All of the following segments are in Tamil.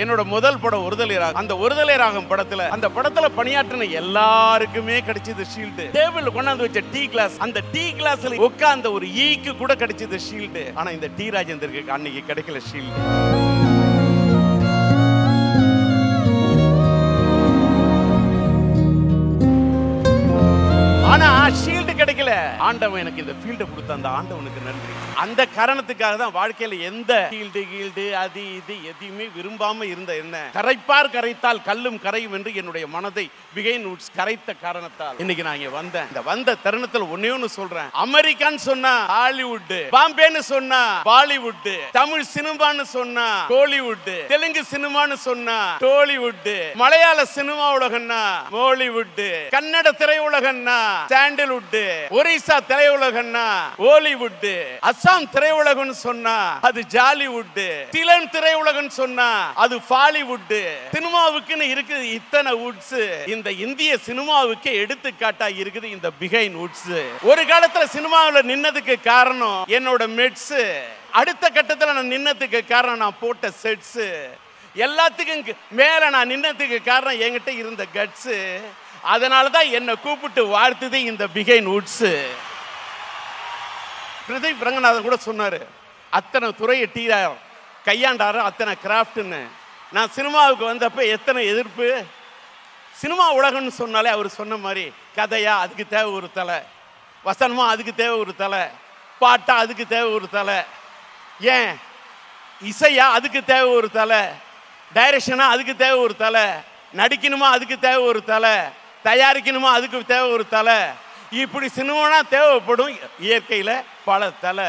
என்னோட முதல் படம் ஒருதலை ராகம். அந்த ஒருதலை ராகம் அந்த படத்துல பணியாற்றின எல்லாருக்குமே கிடைச்சது ஷீல்டு. டேபிள் கொண்டாந்து வச்ச டீ கிளாஸ், அந்த டீ கிளாஸ்ல உட்கார்ந்த ஒரு ஈக்கு கூட கிடைச்சது ஷீல்டு. ஆனா இந்த டி ராஜேந்தருக்கு அன்னைக்கு கிடைக்கல ஷீல்டு. ஆனா ஷீல்டு கிடைக்கல. ஆண்டவன் எனக்கு இந்த ஃபீல்ட கொடுத்த அந்த ஆண்டவனுக்கு நன்றி. அந்த காரணத்துக்காக தான் வாழ்க்கையில எந்த ஷீல்டு அது இது எதையுமே விரும்பாம இருந்த என்ன கரைப்பார் கரைத்தால் கல்லும் கரையும் என்று என்னுடைய மனதை பிகைன் வுட்ஸ் கரைத்த காரணத்தால் இன்னைக்கு நான் இங்க வந்தேன். இந்த வந்த தருணத்துல ஒன்னே ஒன்னு சொல்றேன். அமெரிக்கான்னு சொன்னா ஹாலிவுட், பாம்பேன்னு சொன்னா பாலிவுட், தமிழ் சினிமான்னு சொன்னா கோலிவுட், தெலுங்கு சினிமான்னு சொன்னா டோலிவுட், மலையாள சினிமா உலகம்னா மோலிவுட், கன்னட திரையுலகம்னா சாண்டல்வுட், ஒரிசா திரையுலகம்னா ஹாலிவுட், அசாம் திரையுலகம் சொன்னா அது ஜாலிவுட், திலன் திரையுலகம் சொன்னா அது பாலிவுட். சினிமாவுக்குன்னு இருக்குது இத்தனை வுட்ஸ். இந்த இந்திய சினிமாவுக்கு எடுத்துக்காட்டா இருக்குது இந்த பிகைன் வுட்ஸ். ஒரு காலத்துல சினிமாவில் நின்னதுக்கு காரணம் என்னோட மெட்ஸ். அடுத்த கட்டத்தில் நான் நின்னதுக்கு காரணம் நான் போட்ட செட்ஸ். எல்லாத்துக்கும் மேல நான் நின்னதுக்கு காரணம் என்கிட்ட இருந்த கட்ஸ். அதனாலதான் என்னை கூப்பிட்டு வாழ்த்துது இந்த பிகைன் வுட்ஸ். பிரதீப் ரங்கநாதன் கூட சொன்னாரு, அத்தனை துறையை கையாண்டாரு, அத்தனை கிராஃப்ட்னு. நான் சினிமாவுக்கு வந்தப்ப எத்தனை எதிர்ப்பு. சினிமா உலகம்னு சொன்னாலே அவர் சொன்ன மாதிரி கதையா அதுக்கு தேவை ஒரு தலை, வசனமா அதுக்கு தேவை ஒரு தலை, பாட்டா அதுக்கு தேவை ஒரு தலை, ஏன் இசையா அதுக்கு தேவை ஒரு தலை, டைரக்ஷனா அதுக்கு தேவை ஒரு தலை, நடிக்கணுமா அதுக்கு தேவை ஒரு தலை, தயாரிக்கணுமா அதுக்கு தேவை ஒரு தலை. இப்படி சினிமானா தேவைப்படும் இயற்கையில பல தலை.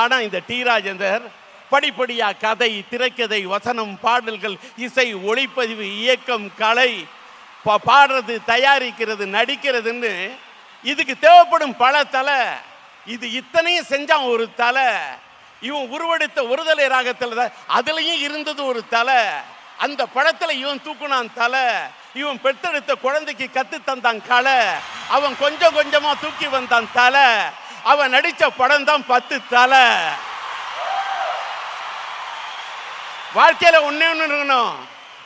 ஆனா இந்த டி ராஜேந்தர் படிப்படியா கதை, திரைக்கதை, வசனம், பாடல்கள், இசை, ஒளிப்பதிவு, இயக்கம், கலை, பாடுறது, தயாரிக்கிறது, நடிக்கிறதுன்னு இதுக்கு தேவைப்படும் பல தலை. இது இத்தனையும் செஞ்சான் ஒரு தலை. இவன் உருவெடுத்த ஒருதலை ராகத்துல அதுலயும் இருந்தது ஒரு தலை. அந்த படத்துல இவன் தூக்குனான் தலை. இவன் பெற்றெடுத்த குழந்தைக்கு கத்து தந்தான் கலை. அவன் கொஞ்சம் கொஞ்சமா தூக்கி வந்தான் தலை. அவன் நடிச்ச படம் தான் 10 தலை. வாழ்க்கையில ஒண்ணே ஒண்ணு இருக்கணும்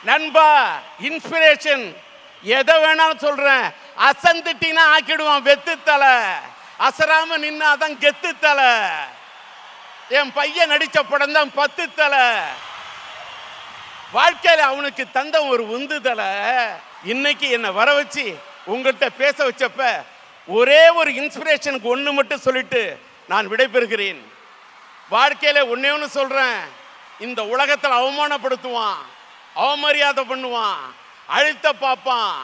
நண்பா, இன்ஸ்பிரேஷன். எதை வேணாலும் சொல்றேன், அசந்துட்டினா ஆக்கிடுவான் வெத்து தலை. அசராம நின்னாதான் கெத்து தலை. என் பையன் நடிச்ச படம் தான் 10 தலை. வாழ்க்கையில அவனுக்கு தந்த ஒரு உந்துதலை இன்னைக்கு என்ன வர வச்சு உங்கள்கிட்ட பேச வச்சப்ப ஒரே ஒரு இன்ஸ்பிரேஷனுக்கு ஒண்ணு மட்டும் சொல்லிட்டு நான் விடைபெறுகிறேன். வாழ்க்கையில ஒன்னே ஒன்று சொல்றேன், இந்த உலகத்தில் அவமானப்படுத்துவான், அவமரியாதை பண்ணுவான், அழுத்த பார்ப்பான்,